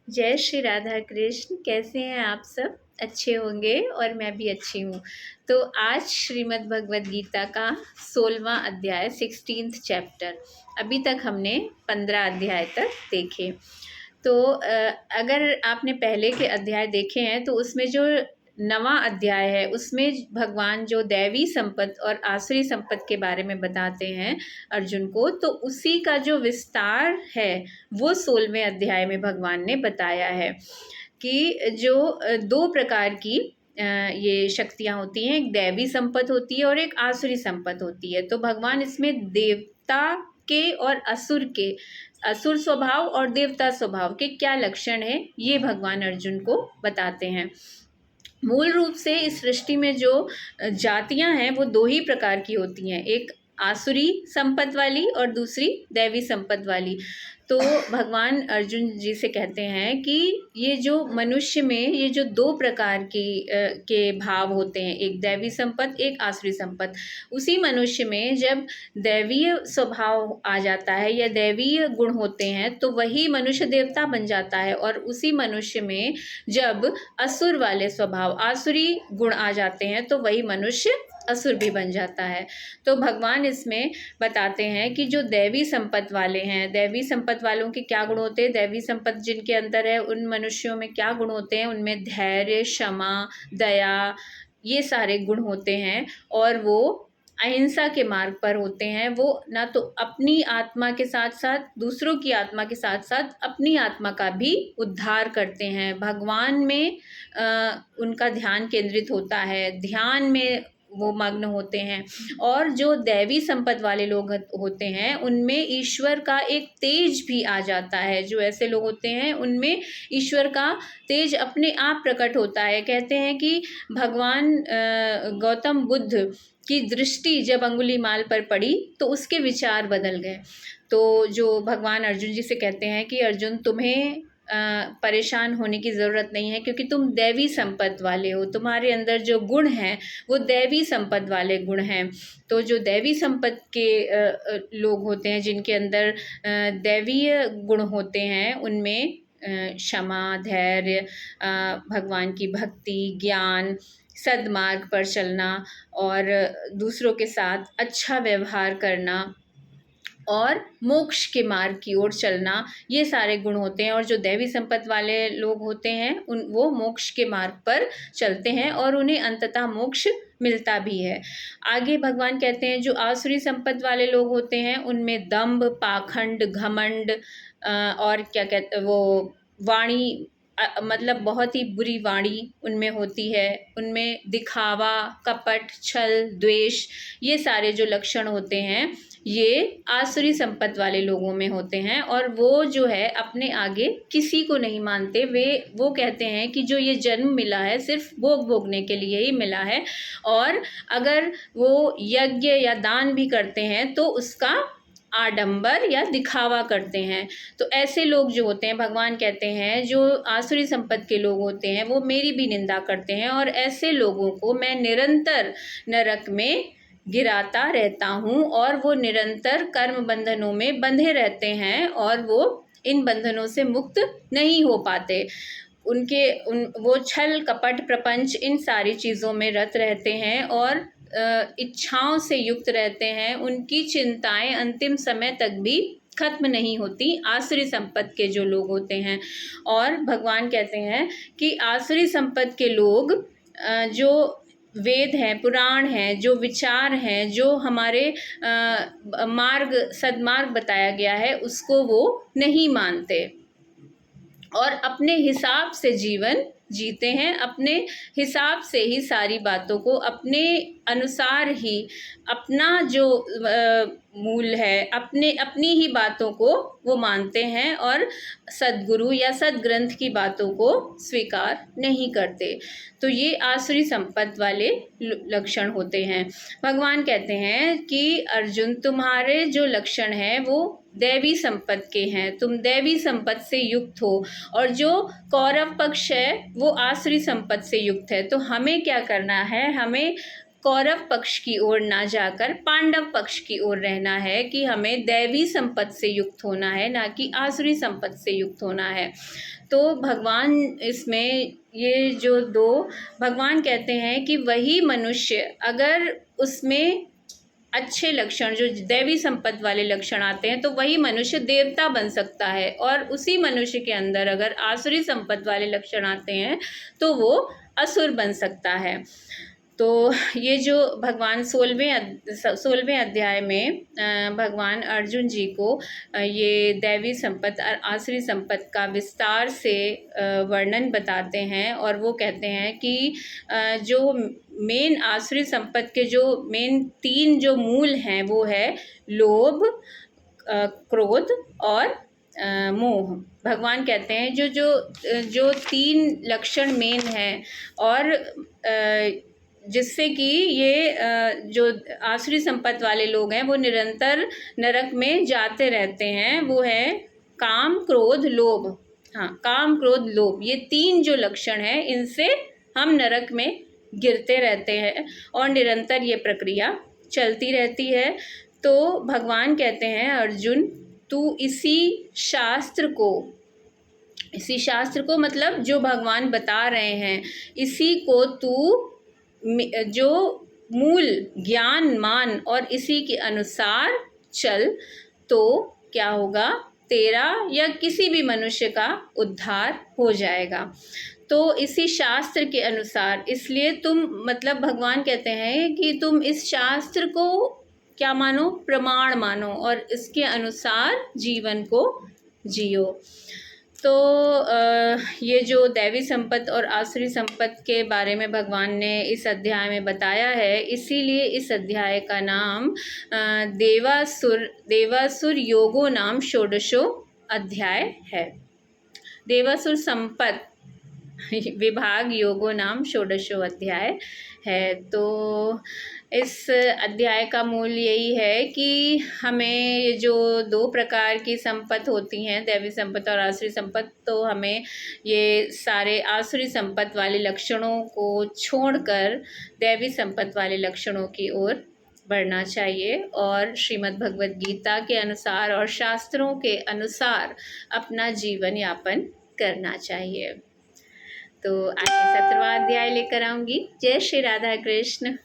जय श्री राधा कृष्ण। कैसे हैं आप सब? अच्छे होंगे और मैं भी अच्छी हूँ। तो आज श्रीमद् भगवद गीता का 16वां अध्याय 16th चैप्टर, अभी तक हमने 15 अध्याय तक देखे। तो अगर आपने पहले के अध्याय देखे हैं तो उसमें जो 9वां अध्याय है उसमें भगवान जो दैवी संपत्ति और आसुरी संपत्ति के बारे में बताते हैं अर्जुन को, तो उसी का जो विस्तार है वो 16वें अध्याय में भगवान ने बताया है कि जो दो प्रकार की ये शक्तियाँ होती हैं, एक दैवी संपत्ति होती है और एक आसुरी संपत्ति होती है। तो भगवान इसमें देवता के और असुर स्वभाव और देवता स्वभाव के क्या लक्षण है ये भगवान अर्जुन को बताते हैं। मूल रूप से इस सृष्टि में जो जातियां हैं वो दो ही प्रकार की होती हैं, एक आसुरी संपत्ति वाली और दूसरी दैवी संपत्ति वाली। तो भगवान अर्जुन जी से कहते हैं कि ये जो मनुष्य में ये जो दो प्रकार के भाव होते हैं, एक दैवी संपत्ति एक आसुरी संपत्ति, उसी मनुष्य में जब दैवीय स्वभाव आ जाता है या दैवीय गुण होते हैं तो वही मनुष्य देवता बन जाता है, और उसी मनुष्य में जब असुर वाले स्वभाव आसुरी गुण आ जाते हैं तो वही मनुष्य असुर भी बन जाता है। तो भगवान इसमें बताते हैं कि जो दैवी संपत्ति वाले हैं, दैवी संपत्ति वालों के क्या गुण होते हैं, दैवी संपत्ति जिनके अंदर है उन मनुष्यों में क्या गुण होते हैं, उनमें धैर्य, क्षमा, दया, ये सारे गुण होते हैं। और वो अहिंसा के मार्ग पर होते हैं। वो ना तो अपनी आत्मा के साथ साथ दूसरों की आत्मा के साथ साथ अपनी आत्मा का भी उद्धार करते हैं। भगवान में उनका ध्यान केंद्रित होता है, ध्यान में वो मग्न होते हैं। और जो दैवी संपत्ति वाले लोग होते हैं उनमें ईश्वर का एक तेज भी आ जाता है। जो ऐसे लोग होते हैं उनमें ईश्वर का तेज अपने आप प्रकट होता है। कहते हैं कि भगवान गौतम बुद्ध की दृष्टि जब अंगुलीमाल पर पड़ी तो उसके विचार बदल गए। तो जो भगवान अर्जुन जी से कहते हैं कि अर्जुन, तुम्हें परेशान होने की ज़रूरत नहीं है क्योंकि तुम दैवी संपत्ति वाले हो, तुम्हारे अंदर जो गुण हैं वो दैवी संपत्ति वाले गुण हैं। तो जो दैवी संपत्ति के लोग होते हैं जिनके अंदर दैवीय गुण होते हैं उनमें क्षमा, धैर्य, भगवान की भक्ति, ज्ञान, सद्मार्ग पर चलना और दूसरों के साथ अच्छा व्यवहार करना और मोक्ष के मार्ग की ओर चलना, ये सारे गुण होते हैं। और जो दैवी संपत्ति वाले लोग होते हैं वो मोक्ष के मार्ग पर चलते हैं और उन्हें अंततः मोक्ष मिलता भी है। आगे भगवान कहते हैं जो आसुरी संपत्ति वाले लोग होते हैं उनमें दंभ, पाखंड, घमंड और क्या कहते वो वाणी, मतलब बहुत ही बुरी वाणी उनमें होती है। उनमें दिखावा, कपट, छल, द्वेष, ये सारे जो लक्षण होते हैं ये आसुरी संपत्ति वाले लोगों में होते हैं। और वो जो है अपने आगे किसी को नहीं मानते। वो कहते हैं कि जो ये जन्म मिला है सिर्फ भोग भोगने के लिए ही मिला है, और अगर वो यज्ञ या दान भी करते हैं तो उसका आडंबर या दिखावा करते हैं। तो ऐसे लोग जो होते हैं, भगवान कहते हैं जो आसुरी संपत्ति के लोग होते हैं वो मेरी भी निंदा करते हैं, और ऐसे लोगों को मैं निरंतर नरक में गिराता रहता हूँ और वो निरंतर कर्म बंधनों में बंधे रहते हैं और वो इन बंधनों से मुक्त नहीं हो पाते। वो छल, कपट, प्रपंच, इन सारी चीज़ों में रत रहते हैं और इच्छाओं से युक्त रहते हैं। उनकी चिंताएं अंतिम समय तक भी खत्म नहीं होती, आसुरी संपत्ति के जो लोग होते हैं। और भगवान कहते हैं कि आसुरी संपत्ति के लोग जो वेद हैं, पुराण हैं, जो विचार हैं, जो हमारे सद्मार्ग बताया गया है उसको वो नहीं मानते और अपने हिसाब से जीवन जीते हैं। अपने हिसाब से ही सारी बातों को अपने अनुसार ही, अपना जो मूल है, अपनी ही बातों को वो मानते हैं और सद्गुरु या सद्ग्रंथ की बातों को स्वीकार नहीं करते। तो ये आसुरी संपत्ति वाले लक्षण होते हैं। भगवान कहते हैं कि अर्जुन, तुम्हारे जो लक्षण हैं वो दैवी संपत्ति के हैं, तुम दैवी संपत्ति से युक्त हो, और जो कौरव पक्ष है वो आसुरी संपत्ति से युक्त है। तो हमें क्या करना है, हमें कौरव पक्ष की ओर ना जाकर पांडव पक्ष की ओर रहना है, कि हमें दैवी संपत्ति से युक्त होना है, ना कि आसुरी संपत्ति से युक्त होना है। तो भगवान इसमें ये जो दो भगवान कहते हैं कि वही मनुष्य अगर उसमें अच्छे लक्षण जो दैवी संपत्ति वाले लक्षण आते हैं तो वही मनुष्य देवता बन सकता है, और उसी मनुष्य के अंदर अगर आसुरी संपत्ति वाले लक्षण आते हैं तो वो असुर बन सकता है। तो ये जो भगवान 16वें अध्याय में भगवान अर्जुन जी को ये दैवी संपत्ति और आसुरी संपत्ति का विस्तार से वर्णन बताते हैं, और वो कहते हैं कि जो मेन आसुरी संपत्ति के जो मेन 3 जो मूल हैं वो है लोभ, क्रोध और मोह। भगवान कहते हैं जो 3 लक्षण मेन हैं, और जिससे कि ये जो आसुरी संपत्ति वाले लोग हैं वो निरंतर नरक में जाते रहते हैं, वो है काम, क्रोध, लोभ। हाँ, काम, क्रोध, लोभ, ये 3 जो लक्षण हैं इनसे हम नरक में गिरते रहते हैं और निरंतर ये प्रक्रिया चलती रहती है। तो भगवान कहते हैं अर्जुन, तू इसी शास्त्र को मतलब जो भगवान बता रहे हैं इसी को तू जो मूल ज्ञान मान और इसी के अनुसार चल, तो क्या होगा, तेरा या किसी भी मनुष्य का उद्धार हो जाएगा। तो इसी शास्त्र के अनुसार, इसलिए तुम मतलब भगवान कहते हैं कि तुम इस शास्त्र को क्या मानो, प्रमाण मानो, और इसके अनुसार जीवन को जियो। तो ये जो दैवी संपत्ति और आसुरी संपत्ति के बारे में भगवान ने इस अध्याय में बताया है, इसीलिए इस अध्याय का नाम देवासुर योगो नाम षोडशो अध्याय है। देवासुर संपत्ति विभाग योगो नाम षोडशो अध्याय है। तो इस अध्याय का मूल यही है कि हमें जो 2 प्रकार की संपत्ति होती हैं, दैवी संपत्ति और आसुरी संपत्ति, तो हमें ये सारे आसुरी संपत्ति वाले लक्षणों को छोड़कर दैवी संपत्ति वाले लक्षणों की ओर बढ़ना चाहिए, और श्रीमद् भगवद गीता के अनुसार और शास्त्रों के अनुसार अपना जीवन यापन करना चाहिए। तो आगे 17वां अध्याय लेकर आऊँगी। जय श्री राधा कृष्ण।